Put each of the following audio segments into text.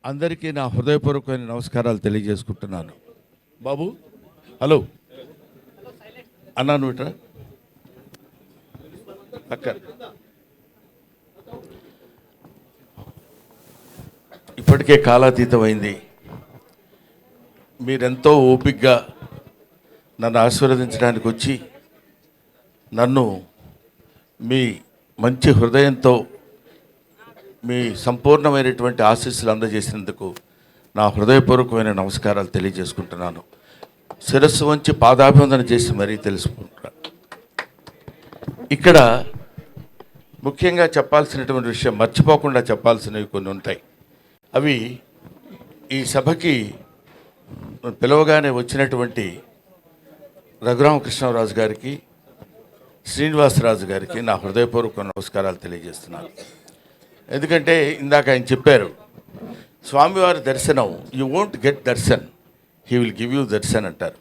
అందరికీ నా హృదయపూర్వకమైన నమస్కారాలు తెలియజేసుకుంటున్నాను. బాబు హలో అన్నా, నువ్వు ఇట్రా పక్క. ఇప్పటికే కాలాతీతమైంది. మీరెంతో ఓపికగా నన్ను ఆశీర్వదించడానికి వచ్చి నన్ను మీ మంచి హృదయంతో మీ సంపూర్ణమైనటువంటి ఆశీస్సులు అందజేసినందుకు నా హృదయపూర్వకమైన నమస్కారాలు తెలియజేసుకుంటున్నాను. శిరస్సు వంచి పాదాభివందన చేసి మరీ తెలుసుకుంటున్నాను. ఇక్కడ ముఖ్యంగా చెప్పాల్సినటువంటి విషయం, మర్చిపోకుండా చెప్పాల్సినవి కొన్ని ఉంటాయి. అవి ఈ సభకి పిలవగానే వచ్చినటువంటి రఘురామకృష్ణరాజు గారికి, శ్రీనివాసరాజు గారికి నా హృదయపూర్వక నమస్కారాలు తెలియజేస్తున్నాను. ఎందుకంటే ఇందాక ఆయన చెప్పారు, స్వామివారి దర్శనం you won't get Darshan, he will give you Darshan అంటారు.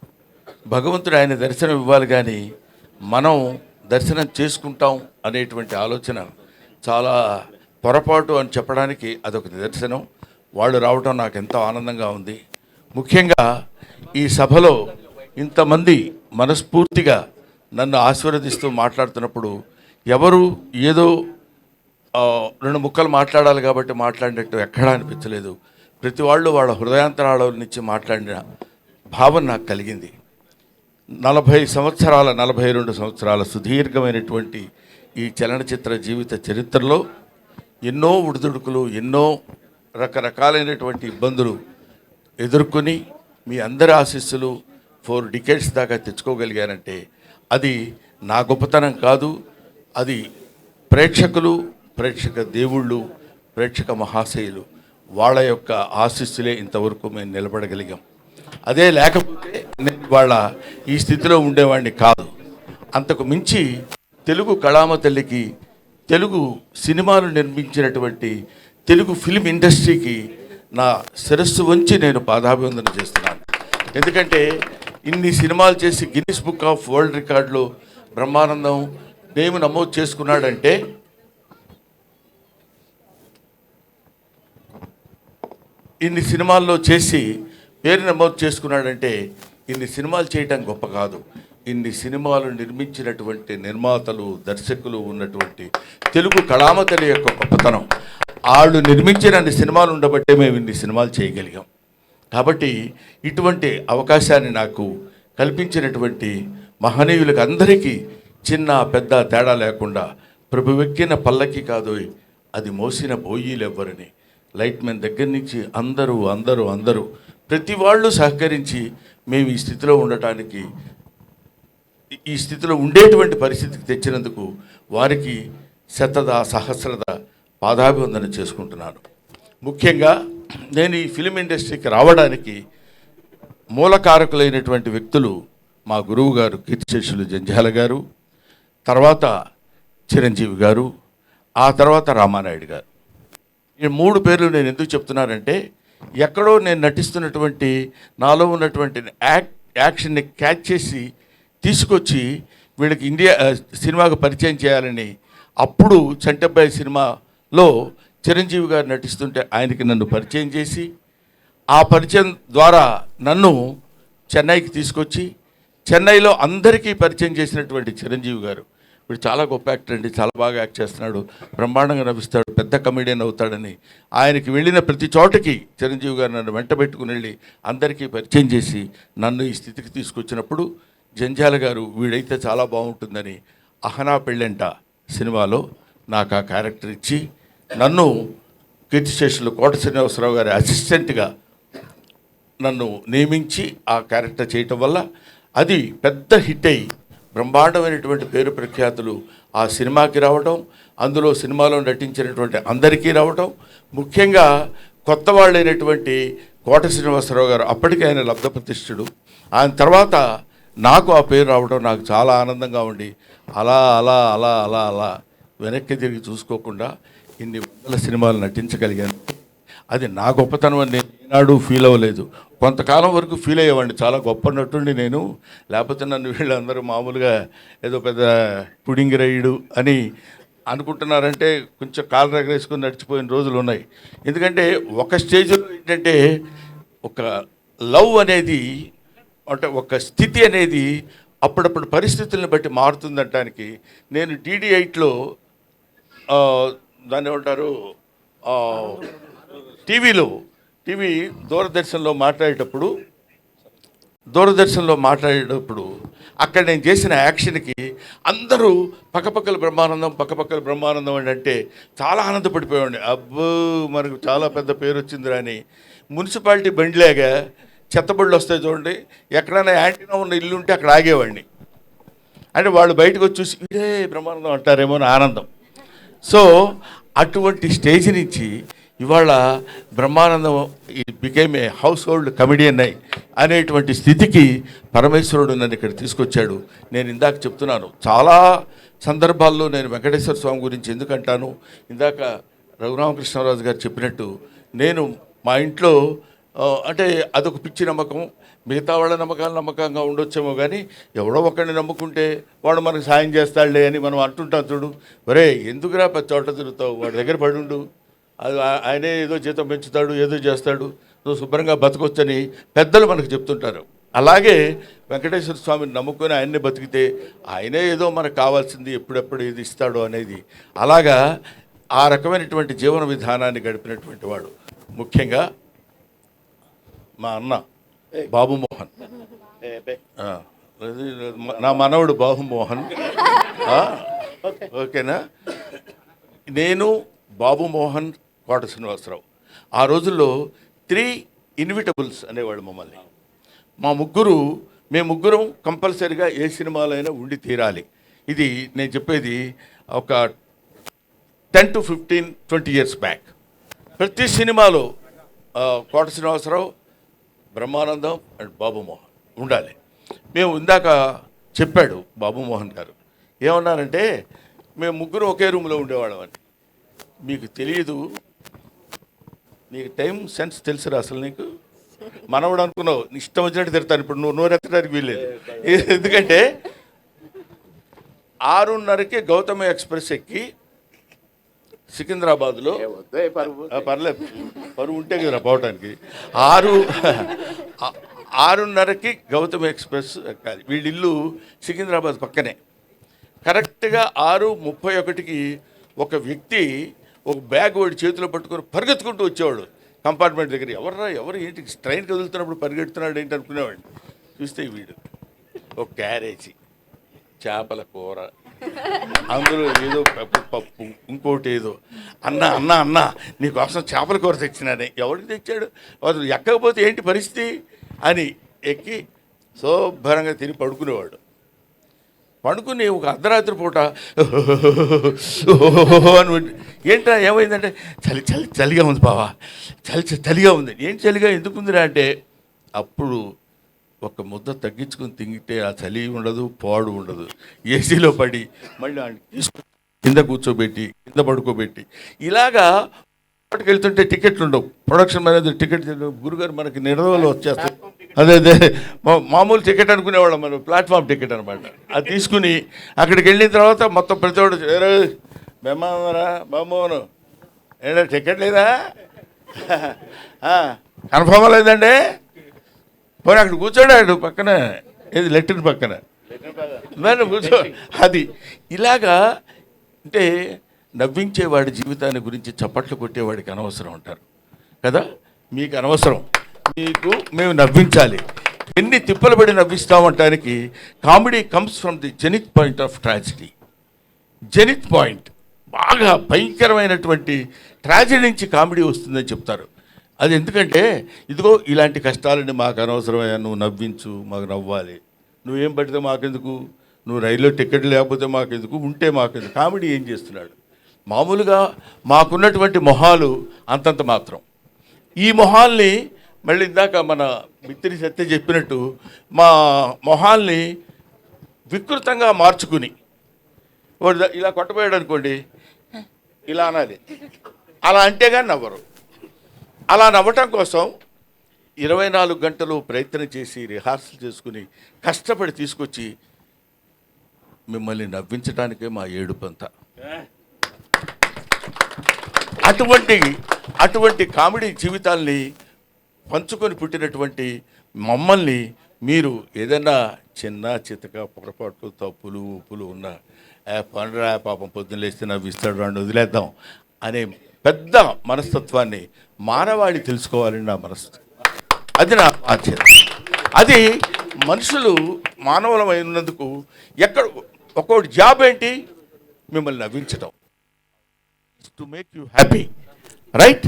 భగవంతుడు ఆయన దర్శనం ఇవ్వాలి, కానీ మనం దర్శనం చేసుకుంటాం అనేటువంటి ఆలోచన చాలా పొరపాటు అని చెప్పడానికి అదొక నిదర్శనం. వాళ్ళు రావటం నాకు ఎంతో ఆనందంగా ఉంది. ముఖ్యంగా ఈ సభలో ఇంతమంది మనస్ఫూర్తిగా నన్ను ఆశీర్వదిస్తూ మాట్లాడుతున్నప్పుడు ఎవరు ఏదో రెండు ముక్కలు మాట్లాడాలి కాబట్టి మాట్లాడినట్టు ఎక్కడా అనిపించలేదు. ప్రతి వాళ్ళు వాళ్ళ హృదయాంతరాల నుంచి మాట్లాడిన భావన నాకు కలిగింది. 42 సంవత్సరాల సుదీర్ఘమైనటువంటి ఈ చలనచిత్ర జీవిత చరిత్రలో ఎన్నో ఉడుదుడుకులు, ఎన్నో రకరకాలైనటువంటి ఇబ్బందులు ఎదుర్కొని మీ అందరి ఆశీస్సులు 4 డికేడ్స్ దాకా తెచ్చుకోగలిగానంటే అది నా గొప్పతనం కాదు. అది ప్రేక్షకులు, ప్రేక్షక దేవుళ్ళు, ప్రేక్షక మహాశయులు వాళ్ళ యొక్క ఆశీస్సులే ఇంతవరకు మేము నిలబడగలిగాం. అదే లేకపోతే నేను వాళ్ళ ఈ స్థితిలో ఉండేవాడిని కాదు. అంతకు మించి తెలుగు కళామ తల్లికి, తెలుగు సినిమాలు నిర్మించినటువంటి తెలుగు ఫిల్మ్ ఇండస్ట్రీకి నా శిరస్సు వంచి నేను పాదాభివందన చేస్తున్నాను. ఎందుకంటే ఇన్ని సినిమాలు చేసి గిన్నిస్ బుక్ ఆఫ్ వరల్డ్ రికార్డులో బ్రహ్మానందం నేమ్ నమోదు చేసుకున్నాడంటే, ఇన్ని సినిమాల్లో చేసి పేరు నమోదు చేసుకున్నాడంటే ఇన్ని సినిమాలు చేయటం గొప్ప కాదు. ఇన్ని సినిమాలు నిర్మించినటువంటి నిర్మాతలు, దర్శకులు ఉన్నటువంటి తెలుగు కళామతలి యొక్క గొప్పతనం. వాళ్ళు నిర్మించిన అన్ని సినిమాలు ఉండబట్టే మేము ఇన్ని సినిమాలు చేయగలిగాం. కాబట్టి ఇటువంటి అవకాశాన్ని నాకు కల్పించినటువంటి మహనీయులకు అందరికీ చిన్న పెద్ద తేడా లేకుండా, ప్రభువెక్కిన పల్లకి కాదు అది మోసిన బోయీలు ఎవ్వరని, లైట్ మెన్ దగ్గర నుంచి అందరూ అందరూ అందరూ ప్రతి వాళ్ళు సహకరించి మేము ఈ స్థితిలో ఉండటానికి, ఈ స్థితిలో ఉండేటువంటి పరిస్థితికి తెచ్చినందుకు వారికి శతద సహస్రద పాదాభివందన చేసుకుంటున్నాను. ముఖ్యంగా నేను ఈ ఫిలిం ఇండస్ట్రీకి రావడానికి మూలకారకులైనటువంటి వ్యక్తులు మా గురువు గారు కీర్తిశేషులు జంధ్యాల గారు, తర్వాత చిరంజీవి గారు, ఆ తర్వాత రామానాయుడు గారు. ఈ 3 పేర్లు నేను ఎందుకు చెప్తున్నానంటే, ఎక్కడో నేను నటిస్తున్నటువంటి నాలో ఉన్నటువంటి యాక్షన్ని క్యాచ్ చేసి తీసుకొచ్చి వీళ్ళకి సినిమాకు పరిచయం చేయాలని, అప్పుడు చంటబ్బాయి సినిమాలో చిరంజీవి గారు నటిస్తుంటే ఆయనకి నన్ను పరిచయం చేసి, ఆ పరిచయం ద్వారా నన్ను చెన్నైకి తీసుకొచ్చి చెన్నైలో అందరికీ పరిచయం చేసినటువంటి చిరంజీవి గారు, వీడు చాలా గొప్ప యాక్టర్ అండి, చాలా బాగా యాక్ట్ చేస్తున్నాడు, బ్రహ్మాండంగా నవ్విస్తాడు, పెద్ద కమెడియన్ అవుతాడని ఆయనకి వెళ్ళిన ప్రతి చోటకి చిరంజీవి గారు నన్ను వెంట పెట్టుకుని వెళ్ళి అందరికీ పరిచయం చేసి నన్ను ఈ స్థితికి తీసుకొచ్చినప్పుడు జంధ్యాల గారు వీడైతే చాలా బాగుంటుందని అహనా పెళ్ళంట సినిమాలో నాకు ఆ క్యారెక్టర్ ఇచ్చి నన్ను కీర్తిశేషులు కోట శ్రీనివాసరావు గారి అసిస్టెంట్గా నన్ను నియమించి ఆ క్యారెక్టర్ చేయటం వల్ల అది పెద్ద హిట్ అయ్యి బ్రహ్మాండమైనటువంటి పేరు ప్రఖ్యాతులు ఆ సినిమాకి రావటం, అందులో సినిమాలో నటించినటువంటి అందరికీ రావటం, ముఖ్యంగా కొత్త వాళ్ళైనటువంటి కోట శ్రీనివాసరావు గారు, అప్పటికే ఆయన లబ్ధ ప్రతిష్ఠుడు, ఆయన తర్వాత నాకు ఆ పేరు రావడం నాకు చాలా ఆనందంగా ఉండి అలా అలా అలా అలా అలా వెనక్కి తిరిగి చూసుకోకుండా ఇన్ని వందల సినిమాలు నటించగలిగాను. అది నా గొప్పతనం అని నేను ఏనాడు ఫీల్ అవ్వలేదు. కొంతకాలం వరకు ఫీల్ అయ్యేవాడిని, చాలా గొప్ప నటుండి నేను, లేకపోతే నన్ను వీళ్ళందరూ మామూలుగా ఏదో పెద్ద పుడింగి రైడు అని అనుకుంటున్నారంటే కొంచెం కాలు రగరేసుకొని నడిచిపోయిన రోజులు ఉన్నాయి. ఎందుకంటే ఒక స్టేజ్లో ఏంటంటే ఒక లవ్ అనేది అంటే ఒక స్థితి అనేది అప్పుడప్పుడు పరిస్థితులను బట్టి మారుతుందనటానికి నేను DD8లో దాన్ని ఏమంటారు టీవీ దూరదర్శన్లో మాట్లాడేటప్పుడు అక్కడ నేను చేసిన యాక్షన్కి అందరూ పక్కపక్కల బ్రహ్మానందం అని అంటే చాలా ఆనందపడిపోయాడు. అబ్బో మనకు చాలా పెద్ద పేరు వచ్చిందిరా అని. మున్సిపాలిటీ బండిలాగా చెత్తబళ్ళు వస్తాయి చూడండి, ఎక్కడైనా యాంటీనా ఉన్న ఇల్లు ఉంటే అక్కడ ఆగేవాడిని. అంటే వాళ్ళు బయటకు వచ్చి చూసి ఇదే బ్రహ్మానందం అంటారేమో అని ఆనందం. సో అటువంటి స్టేజ్ నుంచి ఇవాళ Brahmanandam became a house hold comedian అనేటువంటి స్థితికి పరమేశ్వరుడు నన్ను ఇక్కడ తీసుకొచ్చాడు. నేను ఇందాక చెప్తున్నాను, చాలా సందర్భాల్లో నేను వెంకటేశ్వర స్వామి గురించి ఎందుకంటాను, ఇందాక రఘురామకృష్ణరాజు గారు చెప్పినట్టు నేను మా ఇంట్లో అంటే అదొక పిచ్చి నమ్మకం. మిగతా వాళ్ళ నమ్మకాలు నమ్మకంగా ఉండొచ్చేమో కానీ ఎవడో ఒకరిని నమ్ముకుంటే వాడు మనకు సాయం చేస్తాడులే అని మనం అంటుంటాం చూడు. ఒరే ఎందుకురా పెద్ద చోట తిరుగుతావు, వాడి దగ్గర పడుండు, అది ఆయనే ఏదో జీతం పెంచుతాడు, ఏదో చేస్తాడు, నువ్వు శుభ్రంగా బతకొచ్చని పెద్దలు మనకు చెప్తుంటారు. అలాగే వెంకటేశ్వర స్వామిని నమ్ముకొని ఆయన్నే బతికితే ఆయనే ఏదో మనకు కావాల్సింది ఎప్పుడెప్పుడు ఏది ఇస్తాడో అనేది, అలాగా ఆ రకమైనటువంటి జీవన విధానాన్ని గడిపినటువంటి వాడు. ముఖ్యంగా మా అన్న బాబు మోహన్, నా మనవడు బాబు మోహన్, ఓకేనా. నేను బాబు మోహన్, కోట శ్రీనివాసరావు ఆ రోజుల్లో 3 ఇన్విటబుల్స్ అనేవాడు మమ్మల్ని. మేము ముగ్గురం కంపల్సరీగా ఏ సినిమాలో అయినా ఉండి తీరాలి. ఇది నేను చెప్పేది ఒక 10 to 15, 20 years బ్యాక్. ప్రతి సినిమాలో కోట శ్రీనివాసరావు, బ్రహ్మానందం అండ్ బాబు మోహన్ ఉండాలి. మేము ఇందాక చెప్పాడు బాబు మోహన్ గారు ఏమన్నారంటే, మేము ముగ్గురు ఒకే రూమ్లో ఉండేవాళ్ళం అని. మీకు తెలియదు, నీకు టైం సెన్స్ తెలుసురా అసలు. నీకు మనవడు అనుకున్నావు, ఇష్టం వచ్చినట్టు తిడతాను. ఇప్పుడు నువ్వు నోరెత్తడానికి వీల్లేదు. ఎందుకంటే 6:30కి గౌతమ ఎక్స్ప్రెస్ ఎక్కి సికింద్రాబాద్లో, పర్లేదు పరువు ఉంటే కదా పోవటానికి, 6:30కి గౌతమ ఎక్స్ప్రెస్ ఎక్కాలి. వీళ్ళిల్లు సికింద్రాబాద్ పక్కనే. కరెక్ట్గా 6:31కి ఒక వ్యక్తి ఒక బ్యాగ్ వాడి చేతిలో పట్టుకొని పరిగెత్తుకుంటూ వచ్చేవాడు కంపార్ట్మెంట్ దగ్గర. ఎవరు ఏంటి ట్రైన్ కదులుతున్నప్పుడు పరిగెడుతున్నాడు ఏంటి అనుకునేవాడిని. చూస్తే వీడు ఒక క్యారేజీ చేపల కూర, అందులో ఏదో పప్పు, ఇంకోటి ఏదో. అన్న నీకోసం చేపల కూర తెచ్చినానే. ఎవరికి తెచ్చాడు, అసలు ఎక్కకపోతే ఏంటి పరిస్థితి అని ఎక్కి శుభ్రంగా తిని పడుకునేవాడు. పడుకుని ఒక అర్ధరాత్రి పూట అని ఏంటా ఏమైందంటే, చలిగా ఉంది బావా, చలిగా ఉంది. ఏంటి చలిగా ఎందుకుందిరా అంటే, అప్పుడు ఒక ముద్ద తగ్గించుకుని తింగితే ఆ చలి ఉండదు, పాడు ఉండదు. ఏసీలో పడి మళ్ళీ కింద కూర్చోబెట్టి కింద పడుకోబెట్టి ఇలాగా వాటికి వెళ్తుంటే టికెట్లు ఉండవు. ప్రొడక్షన్ మేనేజర్ టికెట్ గురుగారు మనకి నిర్ణయంలో వచ్చేస్తాయి. అదే మామూలు టికెట్ అనుకునేవాళ్ళం మనం, ప్లాట్ఫామ్ టికెట్ అనమాట. అది తీసుకుని అక్కడికి వెళ్ళిన తర్వాత మొత్తం ప్రతివాడు బెమ్మరా బామ్మోను ఏంటంటే టికెట్ లేదా, కన్ఫర్మ్ లేదండి, పోనీ అక్కడ కూర్చోడాడు పక్కన, ఏది లెట్రిన్ పక్కన నేను కూర్చో. అది ఇలాగా అంటే నవ్వించేవాడి జీవితాన్ని గురించి చప్పట్లు కొట్టేవాడికి అనవసరం అంటారు కదా. మీకు అనవసరం, మేము నవ్వించాలి. ఎన్ని తిప్పలు పడి నవ్విస్తామంటానికి comedy comes from the zenith point of tragedy. Zenith point బాగా భయంకరమైనటువంటి ట్రాజడీ నుంచి కామెడీ వస్తుందని చెప్తారు. అది ఎందుకంటే ఇదిగో ఇలాంటి కష్టాలని మాకు అనవసరమయ్యా, నువ్వు నవ్వించు, మాకు నవ్వాలి. నువ్వేం పడితే మాకెందుకు, నువ్వు రైల్లో టికెట్ లేకపోతే మాకెందుకు, ఉంటే మాకెందుకు. కామెడీ ఏం చేస్తున్నాడు? మామూలుగా మాకున్నటువంటి మొహాలు అంతంత మాత్రం. ఈ మొహాల్ని మళ్ళీ ఇందాక మన మిత్రి సత్య చెప్పినట్టు మా మొహాల్ని వికృతంగా మార్చుకుని వాడు ఇలా కొట్టబోయాడు అనుకోండి, ఇలా అనాలి. అలా అంటే కానీ నవ్వరు. అలా నవ్వటం కోసం 24 గంటలు ప్రయత్నం చేసి రిహార్సల్ చేసుకుని కష్టపడి తీసుకొచ్చి మిమ్మల్ని నవ్వించడానికే మా ఏడుపంతా. అటువంటి కామెడీ జీవితాల్ని పంచుకొని పుట్టినటువంటి మమ్మల్ని మీరు ఏదైనా చిన్న చితక పొరపాట్లు తప్పులు ఉప్పులు ఉన్న పండురా పాపం పొద్దున్న లేస్తే నవ్విస్తాడు వాడిని వదిలేద్దాం అనే పెద్ద మనస్తత్వాన్ని మానవాళి తెలుసుకోవాలని నా మనస్తత్వం. అది నా బాధ్యత. అది మనుషులు మానవులమైనందుకు ఎక్కడ ఒక్కొక్కటి జాబ్ ఏంటి, మిమ్మల్ని నవ్వించడం, to make you happy, right?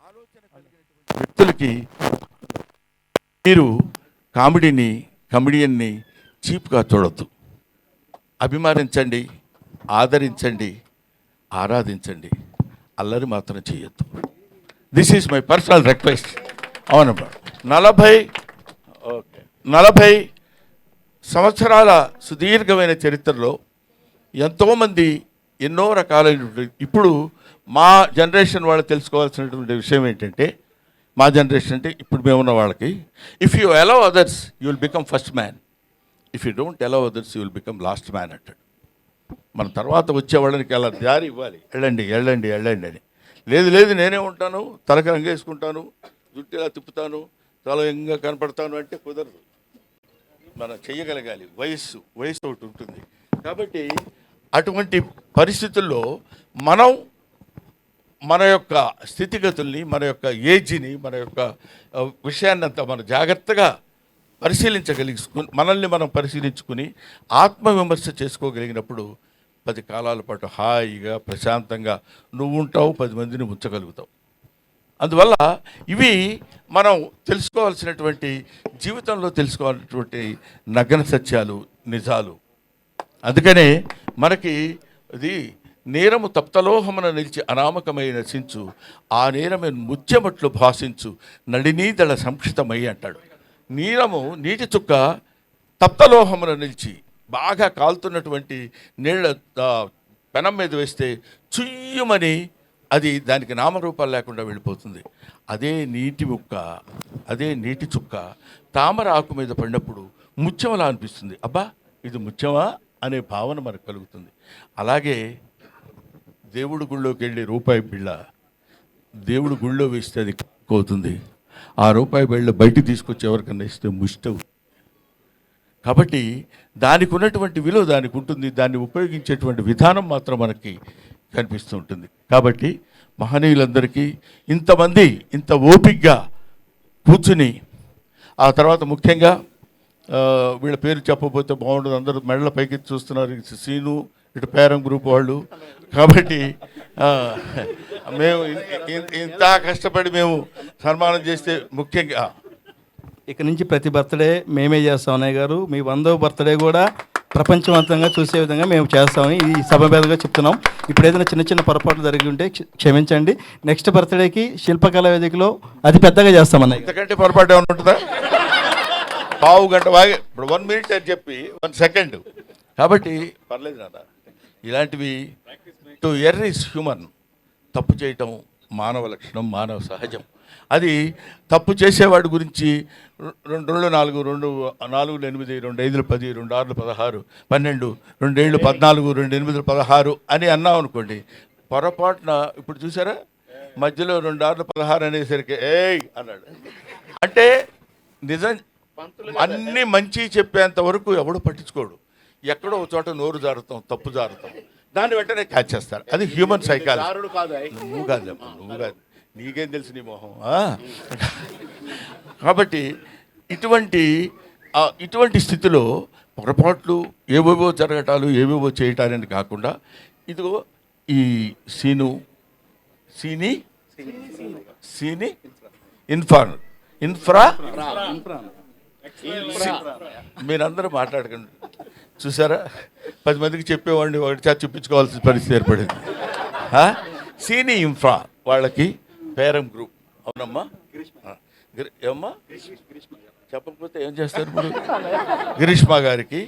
ఆలోచన కలిగినటువంటి వ్యక్తులకి మీరు కమెడియన్ని చీప్గా చూడొద్దు. అభిమానించండి, ఆదరించండి, ఆరాధించండి, అల్లరి మాత్రం చేయొద్దు. This is my personal request. అవునమ్మా. 40 సంవత్సరాల సుదీర్ఘమైన చరిత్రలో ఎంతోమంది ఎన్నో రకాలైనటువంటి, ఇప్పుడు మా జనరేషన్ వాళ్ళు తెలుసుకోవాల్సినటువంటి విషయం ఏంటంటే, మా జనరేషన్ అంటే ఇప్పుడు మేమున్న వాళ్ళకి, if you allow others you will become first man, if you don't allow others you will become last man అంటాడు. మన తర్వాత వచ్చే వాళ్ళకి అలా దారి ఇవ్వాలి, వెళ్ళండి వెళ్ళండి వెళ్ళండి అని. లేదు నేనే ఉంటాను, తలకి రంగేసుకుంటాను, జుట్టు ఇలా తిప్పుతాను, చాలా యంగా కనపడతాను అంటే కుదరదు. మనం చెయ్యగలగాలి. వయస్సు ఒకటి ఉంటుంది. కాబట్టి అటువంటి పరిస్థితుల్లో మనం మన యొక్క స్థితిగతుల్ని, మన యొక్క ఏజ్ని, మన యొక్క విషయాన్నంతా మనం జాగ్రత్తగా మనల్ని మనం పరిశీలించుకుని ఆత్మవిమర్శ చేసుకోగలిగినప్పుడు 10 కాలాల పాటు హాయిగా ప్రశాంతంగా నువ్వు ఉంటావు, 10 మందిని ఉంచగలుగుతావు. అందువల్ల ఇవి మనం తెలుసుకోవాల్సినటువంటి, జీవితంలో తెలుసుకోవాల్సినటువంటి నగ్న సత్యాలు, నిజాలు. అందుకనే మనకి ఇది నేరము తప్తలోహమున నిలిచి అనామకమై నశించు, ఆ నేరమే ముత్యమట్లు భాషించు, నడినీదళ సంక్షితమై అంటాడు. నీటి చుక్క తప్తలోహమున నిలిచి బాగా కాలుతున్నటువంటి నీళ్ళ పెనం మీద వేస్తే చుయ్యమని అది దానికి నామరూపాలు లేకుండా వెళ్ళిపోతుంది. అదే నీటి చుక్క తామర ఆకు మీద పడినప్పుడు ముత్యమలా అనిపిస్తుంది. అబ్బా ఇది ముత్యమా అనే భావన మనకు కలుగుతుంది. అలాగే దేవుడి గుళ్ళోకి వెళ్ళి రూపాయి బిళ్ళ దేవుడి గుళ్ళో వేస్తే అది అవుతుంది. ఆ రూపాయి బిళ్ళ బయటికి తీసుకొచ్చి ఎవరికన్నా ఇస్తే ముష్టవు. కాబట్టి దానికి ఉన్నటువంటి విలువ దానికి ఉంటుంది. దాన్ని ఉపయోగించేటువంటి విధానం మాత్రం మనకి కనిపిస్తూ ఉంటుంది. కాబట్టి మహనీయులందరికీ ఇంతమంది ఇంత ఓపికగా కూర్చుని, ఆ తర్వాత ముఖ్యంగా వీళ్ళ పేరు చెప్పబోతే బాగుంటుంది, అందరూ మెడల పైకి చూస్తున్నారు, సీను ఇటు పేరం గ్రూప్ వాళ్ళు. కాబట్టి మేము ఇంత కష్టపడి మేము సన్మానం చేస్తే ముఖ్యంగా ఇక నుంచి ప్రతి బర్త్డే మేమే చేస్తాం అన్నయ్య గారు. మీ 100వ బర్త్డే కూడా ప్రపంచవంతంగా చూసే విధంగా మేము చేస్తామని ఈ సభ మీదుగా చెప్తున్నాం. ఇప్పుడు ఏదైనా చిన్న పొరపాట్లు జరిగి ఉంటే క్షమించండి. నెక్స్ట్ బర్త్డేకి శిల్పకళా వేదికలో అతి పెద్దగా చేస్తాం అన్నయ్య. ఇంతకంటే పొరపాటు ఏమైనా ఉంటుందా? పావు గంట బాగా, ఇప్పుడు 1 మినిట్ అని చెప్పి 1 సెకండ్. కాబట్టి పర్లేదు నాన్న. ఇలాంటివి టు ఎర్ర్ ఈజ్ హ్యూమన్. తప్పు చేయటం మానవ లక్షణం, మానవ సహజం. అది తప్పు చేసేవాడి గురించి 2 4 2 4 8 2 5 10 2 6 16 12 2 7 14 2 8 16 అని అన్నాం అనుకోండి, పొరపాటున ఇప్పుడు చూసారా మధ్యలో 2 6 16 అనేసరికి ఏయ్ అన్నాడు అంటే నిజం. అన్నీ మంచి చెప్పేంత వరకు ఎవడు పట్టించుకోడు. ఎక్కడో ఒక చోట నోరు జారుతాం, తప్పు జారుతాం, దాన్ని వెంటనే క్యాచ్ చేస్తారు. అది హ్యూమన్ సైకాలజీ. నువ్వు కాదు, నీకేం తెలుసు నీ మొహం. కాబట్టి ఇటువంటి స్థితిలో పొరపాట్లు ఏవేవో జరగటాలు, ఏవేవో చేయటాలని కాకుండా, ఇదిగో ఈ సీని ఇన్ఫ్రా మీరందరూ మాట్లాడకండి. చూసారా, 10 మందికి చెప్పేవాడిని ఒకటి చేత చూపించుకోవాల్సిన పరిస్థితి ఏర్పడింది. సీని ఇన్ఫ్రా వాళ్ళకి పేరం గ్రూప్. అవునమ్మా, ఏమమ్మా చెప్పకపోతే ఏం చేస్తారు ఇప్పుడు? గిరీష్మ గారికి.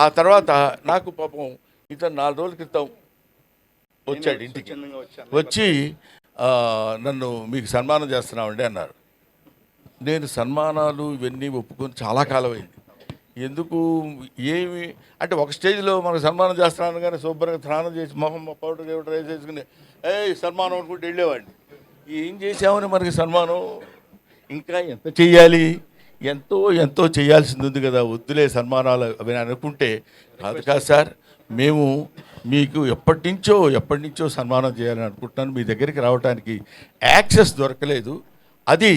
ఆ తర్వాత నాకు పాపం ఇతను 4 రోజుల క్రితం వచ్చాడు ఇంటికి. వచ్చి నన్ను మీకు సన్మానం చేస్తున్నామండి అన్నారు. నేను సన్మానాలు ఇవన్నీ ఒప్పుకొని చాలా కాలం అయింది. ఎందుకు ఏమి అంటే, ఒక స్టేజ్లో మనకు సన్మానం చేస్తున్నాను కానీ శుభ్రంగా స్నానం చేసి మొహం పౌడర్ వేసుకుని సన్మానం అనుకుంటూ వెళ్ళేవాడిని. ఏం చేసామని మనకి సన్మానం, ఇంకా ఎంత చెయ్యాలి, ఎంతో ఎంతో చేయాల్సింది ఉంది కదా, వద్దులే సన్మానాలు అవి అనుకుంటే కాదు సార్, మేము మీకు ఎప్పటి నుంచో సన్మానం చేయాలని అనుకుంటున్నాను, మీ దగ్గరికి రావడానికి యాక్సెస్ దొరకలేదు, అది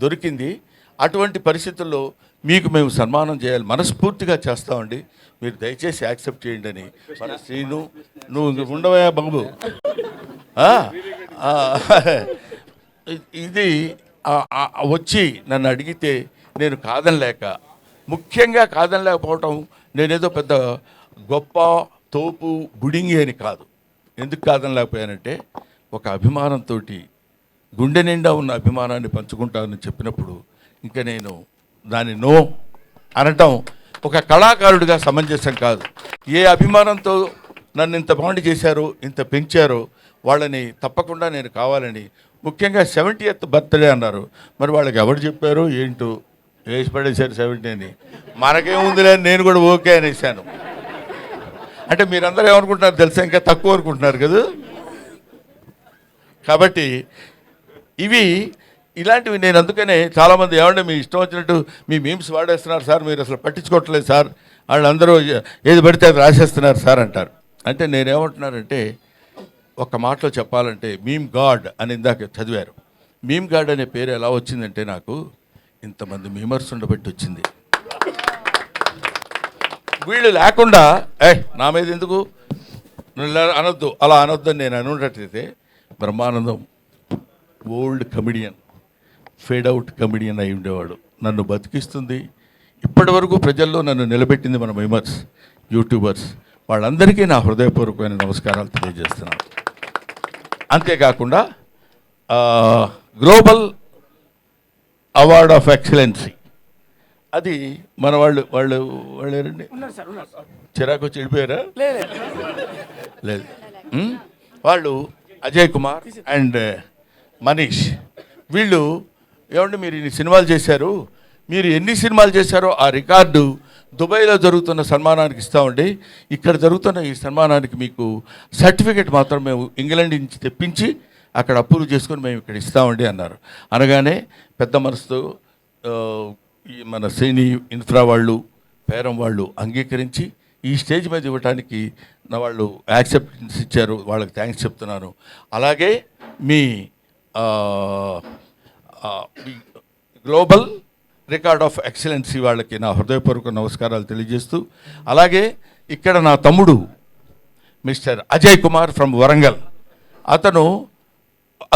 దొరికింది. అటువంటి పరిస్థితుల్లో మీకు మేము సన్మానం చేయాలి, మనస్ఫూర్తిగా చేస్తామండి, మీరు దయచేసి యాక్సెప్ట్ చేయండి అని. మన శ్రీను, నువ్వు ఉండవా బాబు, ఇది వచ్చి నన్ను అడిగితే నేను ముఖ్యంగా కాదనలేకపోవటం, నేనేదో పెద్ద గొప్ప తోపు బుడింగి అని కాదు. ఎందుకు కాదనలేకపోయానంటే, ఒక అభిమానంతో, గుండె నిండా ఉన్న అభిమానాన్ని పంచుకుంటానని చెప్పినప్పుడు ఇంకా నేను దాన్ని నో అనటం ఒక కళాకారుడిగా సమంజసం కాదు. ఏ అభిమానంతో నన్ను ఇంత బాండ్ చేశారో, ఇంత పెంచారో వాళ్ళని తప్పకుండా నేను కావాలని, ముఖ్యంగా 70th బర్త్డే అన్నారు, మరి వాళ్ళకి ఎవరు చెప్పారో ఏంటో, వేసి పడేశారు 70 అని. మనకేముందిలే అని నేను కూడా ఓకే అనేసాను. అంటే మీరందరూ ఏమనుకుంటున్నారు తెలుసా, ఇంకా తక్కువ అనుకుంటున్నారు కదా. కాబట్టి ఇలాంటివి నేను అందుకనే చాలామంది ఏమంటే మీ ఇష్టం వచ్చినట్టు మీ మీమ్స్ వాడేస్తున్నారు సార్, మీరు అసలు పట్టించుకోవట్లేదు సార్, వాళ్ళందరూ ఏది పడితే అది రాసేస్తున్నారు సార్ అంటారు. అంటే నేనేమంటున్నానంటే, ఒక మాటలో చెప్పాలంటే, మీమ్ గాడ్ అని ఇందాక చదివారు. మీమ్ గాడ్ అనే పేరు ఎలా వచ్చిందంటే, నాకు ఇంతమంది మీమర్స్ ఉండబట్టి వచ్చింది. వీళ్ళు లేకుండా నా మీద ఎందుకు అనొద్దు, అలా అనొద్దు అని నేను అనున్నట్టయితే, Brahmanandam old comedian, fade out comedian అయి ఉండేవాడు. నన్ను బతికిస్తుంది, ఇప్పటి వరకు ప్రజల్లో నన్ను నిలబెట్టింది మన మీమర్స్, యూట్యూబర్స్, వాళ్ళందరికీ నా హృదయపూర్వకమైన నమస్కారాలు తెలియజేస్తున్నాను. అంతేకాకుండా గ్లోబల్ అవార్డ్ ఆఫ్ ఎక్సలెన్సీ, అది మన వాళ్ళు ఎవరండి, చిరాకు వచ్చి వెళ్ళిపోయారా? లేదు, వాళ్ళు అజయ్ కుమార్ అండ్ మనీష్, వీళ్ళు ఏమంటే మీరు ఇన్ని సినిమాలు చేశారు, మీరు ఎన్ని సినిమాలు చేశారో ఆ రికార్డు దుబాయ్లో జరుగుతున్న సన్మానానికి ఇస్తామండి, ఇక్కడ జరుగుతున్న ఈ సన్మానానికి మీకు సర్టిఫికెట్ మాత్రం మేము ఇంగ్లాండ్ నుంచి తెప్పించి అక్కడ అప్రూవ్ చేసుకొని మేము ఇక్కడ ఇస్తామండి అన్నారు. అనగానే పెద్ద మనసుతో మన సేని ఇన్ఫ్రా వాళ్ళు, పేరం వాళ్ళు అంగీకరించి ఈ స్టేజ్ మీద ఇవ్వడానికి నా వాళ్ళు యాక్సెప్టెన్స్ ఇచ్చారు, వాళ్ళకి థ్యాంక్స్ చెప్తున్నాను. అలాగే మీ గ్లోబల్ రికార్డ్ ఆఫ్ ఎక్సలెన్సీ వాళ్ళకి నా హృదయపూర్వక నమస్కారాలు తెలియజేస్తూ, అలాగే ఇక్కడ నా తమ్ముడు మిస్టర్ అజయ్ కుమార్ ఫ్రమ్ వరంగల్, అతను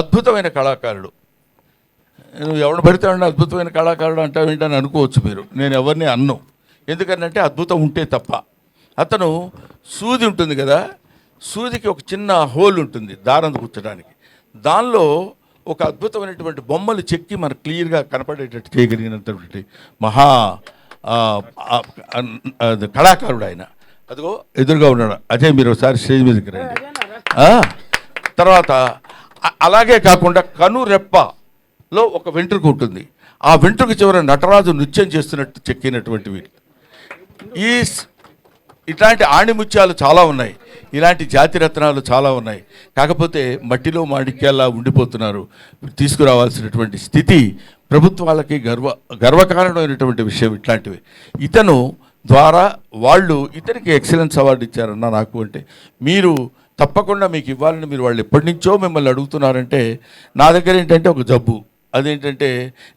అద్భుతమైన కళాకారుడు. నువ్వు ఎవరిని పడితే అద్భుతమైన కళాకారుడు అంటావు ఏంటని అనుకోవచ్చు మీరు, నేను ఎవరిని అన్ను, ఎందుకంటే అద్భుతం ఉంటే తప్ప. అతను సూది ఉంటుంది కదా, సూదికి ఒక చిన్న హోల్ ఉంటుంది దారం కూర్చడానికి, దానిలో ఒక అద్భుతమైనటువంటి బొమ్మలు చెక్కి మనకు క్లియర్గా కనపడేటట్టు చేయగలిగినటువంటి మహా కళాకారుడు ఆయన. అదిగో ఎదురుగా ఉన్నాడు అజయ్, మీరు ఒకసారి స్టేజ్ మీదకి రండి. తర్వాత అలాగే కాకుండా కనురెప్పలో ఒక వెంట్రుక ఉంటుంది, ఆ వెంట్రుక చివర నటరాజు నృత్యం చేస్తున్నట్టు చెక్కినటువంటి వీళ్ళు. ఇట్లాంటి ఆణిముత్యాలు చాలా ఉన్నాయి, ఇలాంటి జాతి రత్నాలు చాలా ఉన్నాయి. కాకపోతే మట్టిలో మాణిక్యాల్లా ఉండిపోతున్నారు. తీసుకురావాల్సినటువంటి స్థితి ప్రభుత్వాలకి గర్వకారణమైనటువంటి విషయం ఇట్లాంటివి. ఇతను ద్వారా వాళ్ళు ఇతనికి ఎక్సలెన్స్ అవార్డు ఇచ్చారన్న నాకు. అంటే మీరు తప్పకుండా మీకు ఇవ్వాలని మీరు వాళ్ళు ఎప్పటి నుంచో మిమ్మల్ని అడుగుతున్నారంటే, నా దగ్గర ఏంటంటే ఒక జబ్బు, అదేంటంటే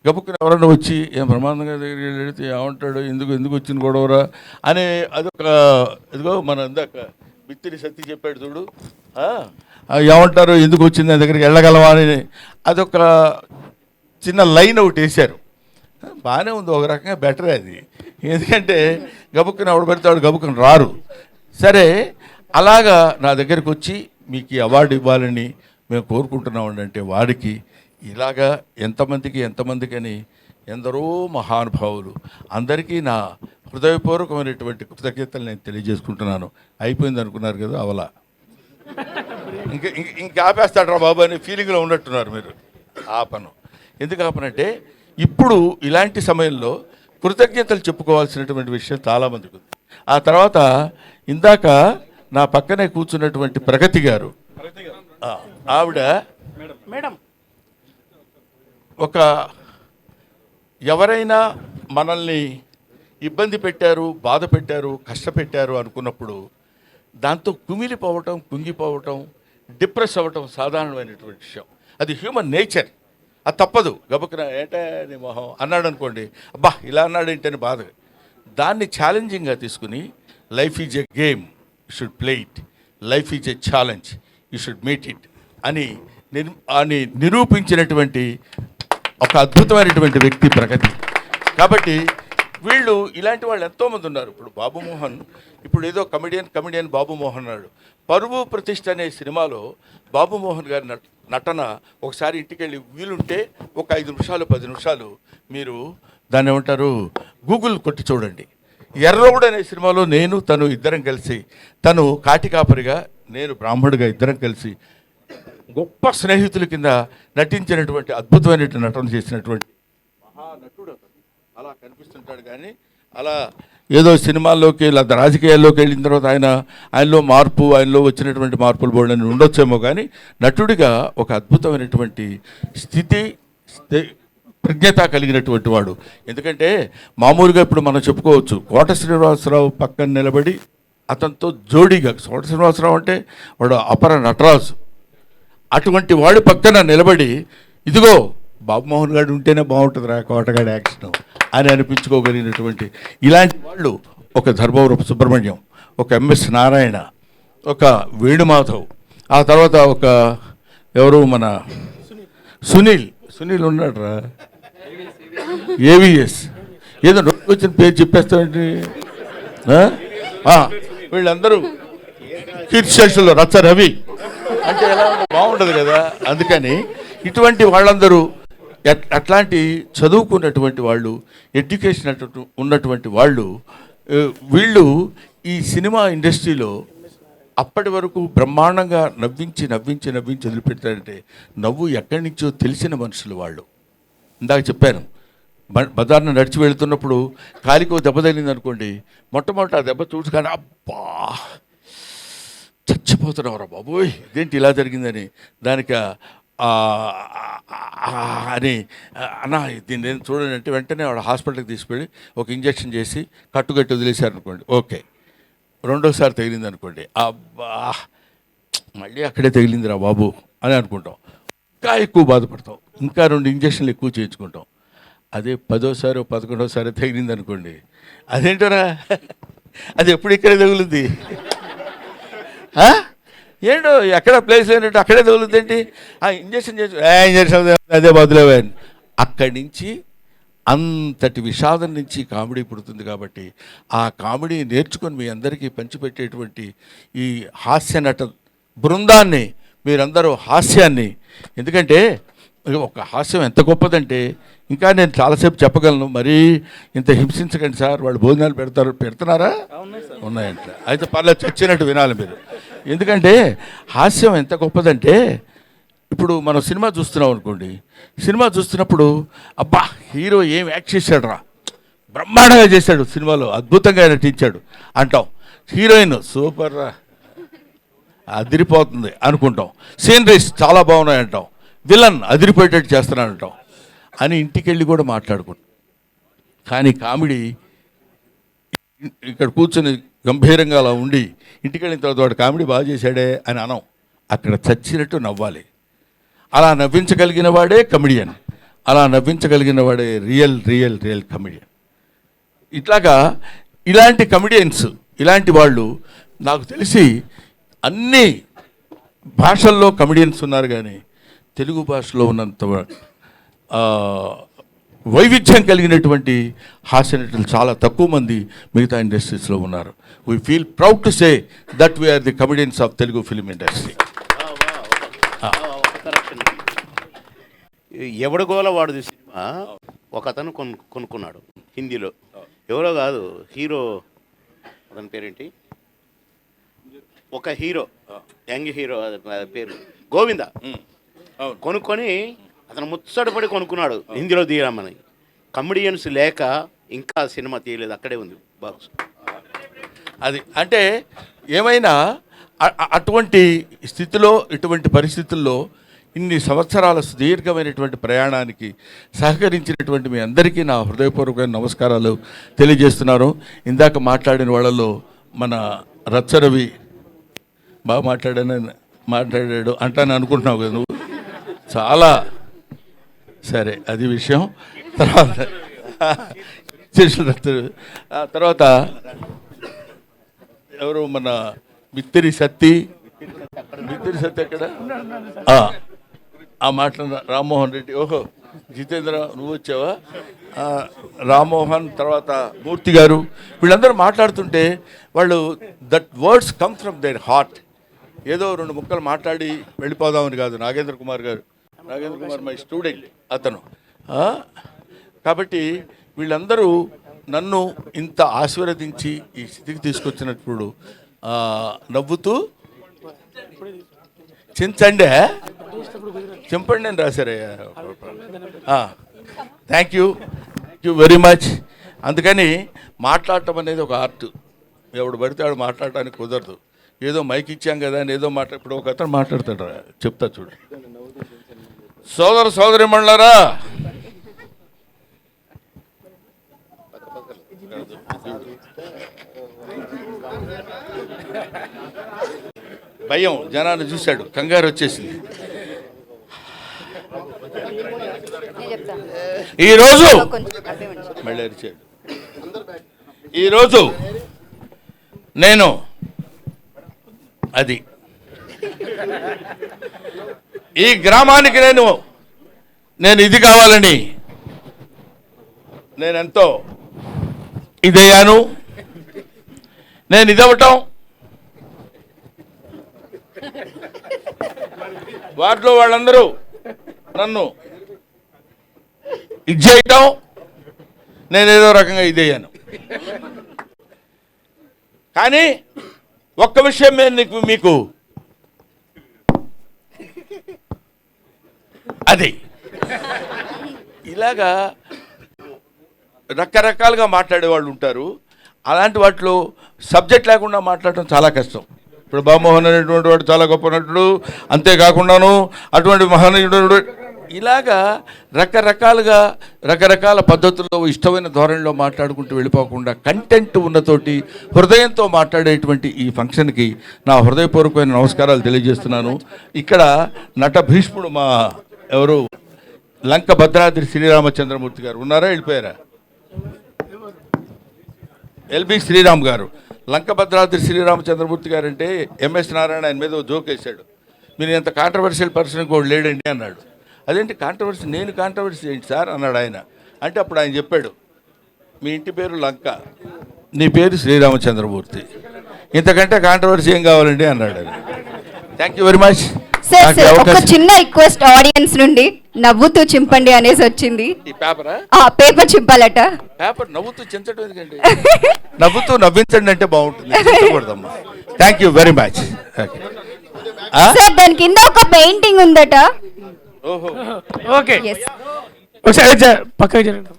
గబుక్కుని ఎవరన్నా వచ్చి ఏం ప్రమాదంగా దగ్గరికి వెళితే ఏమంటాడు, ఎందుకు వచ్చిన గొడవరా అనే అదొక, ఇదిగో మన ఇందాక బిత్తిరి సత్తి చెప్పాడు చూడు, ఏమంటారు ఎందుకు వచ్చింది దగ్గరికి వెళ్ళగలవా అని అదొక చిన్న లైన్ ఒకటి వేశారు. బాగానే ఉంది, ఒక రకంగా బెటరే అది, ఎందుకంటే గబుక్కుని ఎవడు పెడతాడు, గబుక్కుని రారు. సరే, అలాగా నా దగ్గరికి వచ్చి మీకు ఈ అవార్డు ఇవ్వాలని మేము కోరుకుంటున్నామండి అంటే, వాడికి ఇలాగా ఎంతమందికి అని ఎందరో మహానుభావులు అందరికీ నా హృదయపూర్వకమైనటువంటి కృతజ్ఞతలు నేను తెలియజేసుకుంటున్నాను. అయిపోయింది అనుకున్నారు కదా, అవలా ఇంకా ఆపేస్తాడు రా బాబు అనే ఫీలింగ్లో ఉన్నట్టున్నారు మీరు. ఆపను. ఎందుకు ఆపనంటే, ఇప్పుడు ఇలాంటి సమయంలో కృతజ్ఞతలు చెప్పుకోవాల్సినటువంటి విషయం చాలామందికి ఉంది. ఆ తర్వాత ఇందాక నా పక్కనే కూర్చున్నటువంటి ప్రగతి గారు ఆవిడ మేడం ఒక ఎవరైనా మనల్ని ఇబ్బంది పెట్టారు, బాధ పెట్టారు, కష్టపెట్టారు అనుకున్నప్పుడు దాంతో కుమిలిపోవటం, కుంగిపోవటం, డిప్రెస్ అవ్వటం సాధారణమైనటువంటి విషయం. అది హ్యూమన్ నేచర్. అది తప్పదు. గబుక్కున ఏంటే నీ మొహం అన్నాడు అనుకోండి, అబ్బా ఇలా అన్నాడు ఏంటని బాధ. దాన్ని ఛాలెంజింగ్గా తీసుకుని life is a game, you should play it. Life is a challenge, you should meet it అని నిరూపించినటువంటి ఒక అద్భుతమైనటువంటి వ్యక్తి ప్రగతి. కాబట్టి వీళ్ళు ఇలాంటి వాళ్ళు ఎంతోమంది ఉన్నారు. ఇప్పుడు బాబుమోహన్, ఇప్పుడు ఏదో కమెడియన్ బాబుమోహన్ అన్నాడు. పరువు ప్రతిష్ఠ అనే సినిమాలో బాబుమోహన్ గారి నటన ఒకసారి ఇంటికి వెళ్ళి వీలుంటే ఒక 5 నిమిషాలు 10 నిమిషాలు మీరు దాన్ని ఏమంటారు గూగుల్ కొట్టి చూడండి. ఎర్రగొండ అనే సినిమాలో నేను తను ఇద్దరం కలిసి, తను కాటికాపరిగా నేను బ్రాహ్మణుడిగా ఇద్దరం కలిసి గొప్ప స్నేహితుల కింద నటించినటువంటి అద్భుతమైనటువంటి నటన చేసినటువంటి మహానటుడు. అలా కనిపిస్తుంటాడు కానీ అలా ఏదో సినిమాల్లోకి లేదా రాజకీయాల్లోకి వెళ్ళిన తర్వాత ఆయనలో వచ్చినటువంటి మార్పులు బోర్డని ఉండొచ్చేమో కానీ నటుడిగా ఒక అద్భుతమైనటువంటి ప్రజ్ఞత కలిగినటువంటి వాడు. ఎందుకంటే మామూలుగా ఇప్పుడు మనం చెప్పుకోవచ్చు, కోట శ్రీనివాసరావు పక్కన నిలబడి అతనితో జోడీగా, కోట శ్రీనివాసరావు అంటే వాడు అపర నటరాజు, అటువంటి వాడి పక్కన నిలబడి ఇదిగో బాబుమోహన్ గారు ఉంటేనే బాగుంటుందిరా కోటగాడి యాక్షన్ అని అనిపించుకోగలిగినటువంటి ఇలాంటి వాళ్ళు ఒక ధర్మవరపు సుబ్రహ్మణ్యం, ఒక ఎంఎస్ నారాయణ, ఒక వేణుమాధవ్, ఆ తర్వాత ఒక ఎవరు మన సునీల్ ఉన్నాడురా, ఏవిఎస్, ఏదో నోటికి వచ్చిన పేరు చెప్పేస్తామండి. వీళ్ళందరూ కీర్తిశేషులు రచ్చ రవి అంటే ఎలా బాగుండదు కదా. అందుకని ఇటువంటి వాళ్ళందరూ అట్లాంటి చదువుకున్నటువంటి వాళ్ళు, ఎడ్యుకేషన్ ఉన్నటువంటి వాళ్ళు, వీళ్ళు ఈ సినిమా ఇండస్ట్రీలో అప్పటి వరకు బ్రహ్మాండంగా నవ్వించి వదిలిపెడతారంటే నవ్వు ఎక్కడి నుంచో తెలిసిన మనుషులు వాళ్ళు. ఇందాక చెప్పాను, బజార్ను నడిచి వెళుతున్నప్పుడు కాలికో దెబ్బ తగిలింది అనుకోండి, మొట్టమొదటి ఆ దెబ్బ చూసుకొని అబ్బా చచ్చిపోతున్నావురా బాబోయ్ ఇదేంటి ఇలా జరిగిందని, దానికి అని అన్న దీన్ని నేను చూడండి అంటే వెంటనే వాడు హాస్పిటల్కి తీసుకెళ్ళి ఒక ఇంజక్షన్ చేసి కట్టుకట్టి వదిలేశారు అనుకోండి, ఓకే. రెండోసారి తగిలింది అనుకోండి, అబ్బా మళ్ళీ అక్కడే తగిలిందిరా బాబు అని అనుకుంటాం, ఇంకా ఎక్కువ బాధపడతాం, ఇంకా 2 ఇంజక్షన్లు ఎక్కువ చేయించుకుంటాం. అదే 10వ 11వ తగిలింది అనుకోండి, అదేంటరా అది ఎప్పుడు ఇక్కడే తగులుద్ది, ఏంటో ఎక్కడ ప్లేస్ లేనట్టు అక్కడే తగులుద్ది ఏంటి, ఇంజక్షన్ అదే బదులేవే. అక్కడి నుంచి అంతటి విషాదం నుంచి కామెడీ పుడుతుంది. కాబట్టి ఆ కామెడీ నేర్చుకొని మీ అందరికీ పంచిపెట్టేటువంటి ఈ హాస్య నట బృందాన్ని, మీరందరూ హాస్యాన్ని, ఎందుకంటే ఒక హాస్యం ఎంత గొప్పదంటే ఇంకా నేను చాలాసేపు చెప్పగలను, మరీ ఇంత హింసించకండి సార్, వాళ్ళు భోజనాలు పెడుతున్నారా ఉన్నాయంట, అయితే పర్లేదు చచ్చినట్టు వినాలి మీరు. ఎందుకంటే హాస్యం ఎంత గొప్పదంటే, ఇప్పుడు మనం సినిమా చూస్తున్నాం అనుకోండి, సినిమా చూస్తున్నప్పుడు అబ్బా హీరో ఏం యాక్ట్ చేశాడు రా, బ్రహ్మాండంగా చేశాడు, సినిమాలో అద్భుతంగా నటించాడు అంటాం, హీరోయిన్ సూపర్ రా అదిరిపోతుంది అనుకుంటాం, సీనరీస్ చాలా బాగున్నాయి అంటాం, విలన్ అదిరిపోయేటట్టు చేస్తున్నాను అంటాం అని ఇంటికి వెళ్ళి కూడా మాట్లాడుకుంటాం. కానీ కామెడీ ఇక్కడ కూర్చొని గంభీరంగా అలా ఉండి ఇంటికి వెళ్ళిన తర్వాత వాడు కామెడీ బాగా చేశాడే అని అనం, అక్కడ చచ్చినట్టు నవ్వాలి. అలా నవ్వించగలిగిన వాడే కమెడియన్, అలా నవ్వించగలిగిన వాడే రియల్ కమెడియన్. ఇట్లాగా ఇలాంటి కమెడియన్స్, ఇలాంటి వాళ్ళు నాకు తెలిసి అన్ని భాషల్లో కమెడియన్స్ ఉన్నారు, కానీ తెలుగు భాషలో ఉన్నంత వైవిధ్యం కలిగినటువంటి హాస్య నటులు చాలా తక్కువ మంది మిగతా ఇండస్ట్రీస్లో ఉన్నారు. We feel proud to say that we are the comedians of Telugu film industry. ఎవడగోల వాడుది సినిమా ఒక అతను కొనుక్కున్నాడు హిందీలో, ఎవరో కాదు హీరో, అతని పేరేంటి, ఒక హీరో యంగ్ హీరో పేరు గోవింద, కొనుక్కొని అతను ముచ్చటపడి కొనుక్కున్నాడు హిందీలో తీయమని. కమెడియన్స్ లేక ఇంకా సినిమా తీయలేదు, అక్కడే ఉంది బాక్స్. అది అంటే ఏమైనా అటువంటి స్థితిలో, ఇటువంటి పరిస్థితుల్లో ఇన్ని సంవత్సరాల సుదీర్ఘమైనటువంటి ప్రయాణానికి సహకరించినటువంటి మీ అందరికీ నా హృదయపూర్వకమైన నమస్కారాలు తెలియజేస్తున్నాను. ఇందాక మాట్లాడిన వాళ్ళలో మన రచ్చరవి బాగా మాట్లాడాడు అంటాను అనుకుంటున్నావు కదా నువ్వు. చాలా సరే, అది విషయం. తర్వాత ఎవరు మన మిత్తిరి సత్తి ఎక్కడ ఆ మాటలు రామ్మోహన్ రెడ్డి, ఓహో జితేంద్ర నువ్వు వచ్చావా, రామ్మోహన్, తర్వాత మూర్తి గారు, వీళ్ళందరూ మాట్లాడుతుంటే వాళ్ళు that words come from their heart. ఏదో రెండు ముక్కలు మాట్లాడి వెళ్ళిపోదామని కాదు. నాగేంద్ర కుమార్ మై స్టూడెంట్ అతను. కాబట్టి వీళ్ళందరూ నన్ను ఇంత ఆశీర్వదించి ఈ స్థితికి తీసుకొచ్చినప్పుడు నవ్వుతూ చింపండి అని రాశారయ్యా. Thank you very much. అందుకని మాట్లాడటం అనేది ఒక ఆర్ట్. ఎవడు పడితే వాడు మాట్లాడటానికి కుదరదు. ఏదో మైక్ ఇచ్చాం కదా అని ఏదో ఇప్పుడు ఒక అతను మాట్లాడతాడు, చెప్తా చూడు. సోదరిమణులారా, భయం జనాన్ని చూశాడు, కంగారు వచ్చేసింది. ఈరోజు నేను అది ఈ గ్రామానికి నేను ఇది కావాలని నేనెంతో ఇదయ్యాను. నేను ఇదవటం, వాటిలో వాళ్ళందరూ నన్ను ఇది చేయటం, నేనేదో రకంగా ఇదయ్యాను. కానీ ఒక్క విషయం మీకు అది ఇలాగా రకరకాలుగా మాట్లాడేవాళ్ళు ఉంటారు. అలాంటి వాటిలో సబ్జెక్ట్ లేకుండా మాట్లాడటం చాలా కష్టం. ఇప్పుడు బామోహన్ అనేటువంటి వాడు చాలా గొప్ప నటుడు, అంతేకాకుండాను అటువంటి మహనీయుడు, ఇలాగా రకరకాల పద్ధతుల్లో ఇష్టమైన ధోరణిలో మాట్లాడుకుంటూ వెళ్ళిపోకుండా కంటెంట్ ఉన్నతోటి హృదయంతో మాట్లాడేటువంటి ఈ ఫంక్షన్కి నా హృదయపూర్వకమైన నమస్కారాలు తెలియజేస్తున్నాను. ఇక్కడ నట భీష్ముడు మా ఎవరు లంక భద్రాద్రి శ్రీరామచంద్రమూర్తి గారు ఉన్నారా, వెళ్ళిపోయారా? ఎల్బి శ్రీరామ్ గారు. లంక భద్రాద్రి శ్రీరామచంద్రమూర్తి గారు అంటే ఎంఎస్ నారాయణ ఆయన మీద జోక్ వేశాడు. మీరు ఎంత కాంట్రవర్షియల్ పర్సన్ కూడా లేడండి అన్నాడు. అదేంటి కాంట్రవర్సీ, నేను కాంట్రవర్సీ ఏంటి సార్ అన్నాడు ఆయన. అంటే అప్పుడు ఆయన చెప్పాడు, మీ ఇంటి పేరు లంక, నీ పేరు శ్రీరామచంద్రమూర్తి, ఇంతకంటే కాంట్రవర్సీ ఏం కావాలండి అన్నాడు. Thank you very much. Sir ఒక చిన్న రిక్వెస్ట్ ఆడియన్స్ నుండి, నవ్వుతూ చింపండి అనేసి వచ్చింది. ఈ పేపరా? పేపర్ చింపాలట. పేపర్ నవ్వుతూ చించడం ఎందుకండి? నవ్వుతూ నవ్వించండి అంటే బాగుంటుంది. Thank you very much. Sir దాని కింద ఒక పెయింటింగ్ ఉందట. ఓహో, ఓకే, ఒకసారి పక్కకి జరగండి.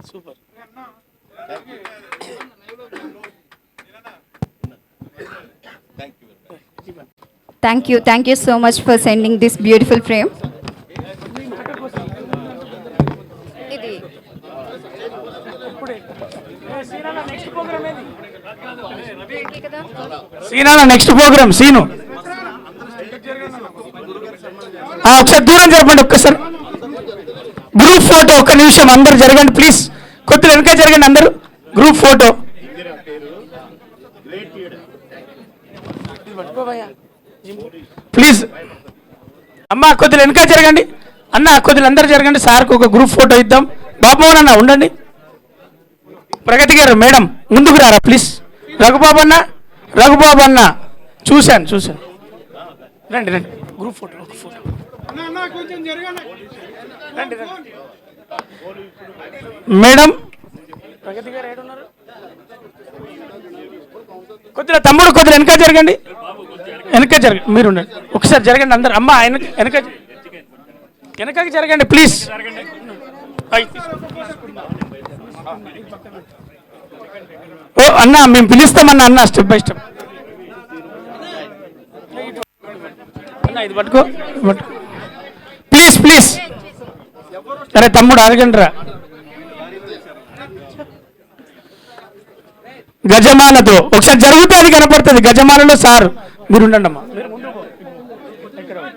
Super. Thank you so much for sending this beautiful frame. సీనా నెక్స్ట్ ప్రోగ్రామ్ సీను ఒకసారి దూరం జరపండి. ఒక్కసారి గ్రూప్ ఫోటో, ఒక్క నిమిషం అందరు జరగండి ప్లీజ్. కొద్దిగా వెనక జరగండి అందరూ. Group photo please. అమ్మ కొద్దిగా వెనక జరగండి. అన్న కొద్దిగా అందరు జరగండి. సార్కి ఒక గ్రూప్ ఫోటో ఇద్దాం. బాబుమోహన్ అన్న ఉండండి. ప్రగతి గారు మేడం ముందుకు రారా ప్లీజ్. రఘుబాబు అన్న చూశాను. రండి గ్రూప్ ఫోటో, ఒక ఫోటో. మేడం ప్రగతి గారు ఏడున్నారు? కొద్దిగా తమ్ముడు కొద్దిగా వెనక జరగండి. మీరు ఉండండి. ఒకసారి జరగండి అందరు. అమ్మ ఆయన వెనకకి జరగండి ప్లీజ్. ఓ అన్న మేము పిలుస్తామన్నా అన్న స్టెప్ బై స్టెప్. అన్న ఇది పట్టుకో ప్లీజ్ ప్లీజ్. అరే తమ్ముడు అడగండి రా. గజమాలతో ఒకసారి జరిగితే అది కనపడుతుంది. గజమాలలో సార్ మీరు ఉండండి అమ్మా.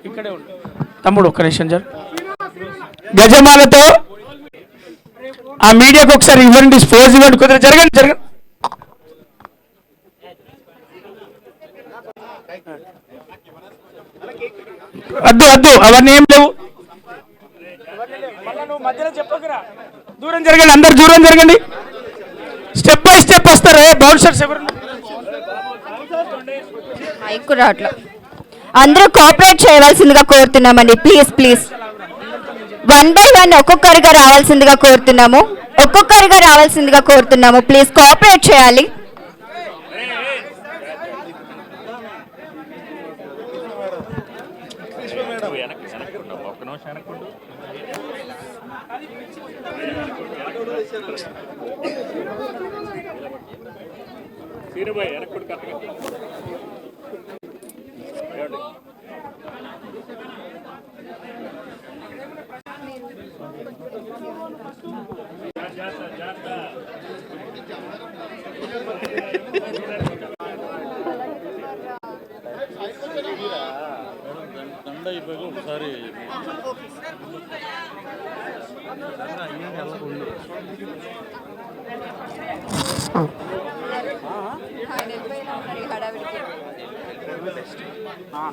ఇక్కడే ఉండు తమ్ముడు, ఒక్క నిమిషం జరు. గజమాలతో ఆ మీడియాకు ఒకసారి ఇవ్వండి, స్పోజ్ ఇవ్వండి, కుదిరి జరగండి జరగండి. వద్దు వద్దు అవన్నీ ఏం లేవు. మధ్యలో చెప్పకురా, దూరం జరగండి, అందరు దూరం జరగండి. స్టెప్ బై స్టెప్ వస్తారు. బౌన్సర్స్ ఎవరు? మైక్ రావట్లేదు. అందరూ కోఆపరేట్ చేయవలసిందిగా కోరుతున్నామండి. ప్లీజ్ ప్లీజ్ 1 by 1 ఒక్కొక్కరిగా రావాల్సిందిగా కోరుతున్నాము. ప్లీజ్ కోఆపరేట్ చేయాలి.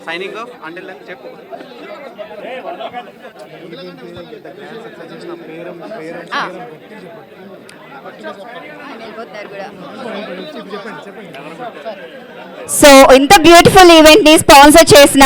సైనింగ్ ఆఫ్ అంటిల్ దెన్ చెప్పు. సో ఇంత బ్యూటిఫుల్ ఈవెంట్ ని స్పాన్సర్ చేసిన